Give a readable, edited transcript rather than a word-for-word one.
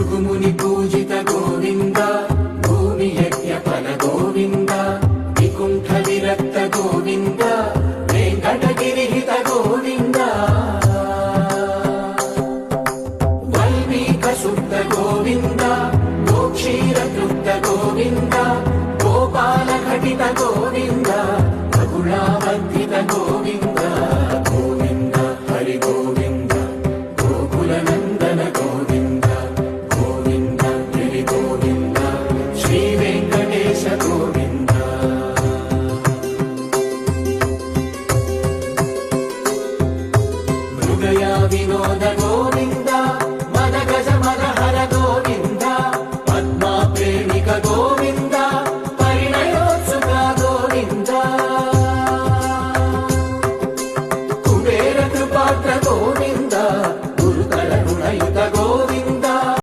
भृगुमुनि पूजित गोविन्द भूमि यज्ञ फल गोविन्द विकुण्ठ विरक्त गोविन्द वेङ्कटगिरिहित गोविन्द वल्मीक शुद्ध गोविन्द गोक्षीर तृप्त गोविन्द गोपाल घटित गोविन्द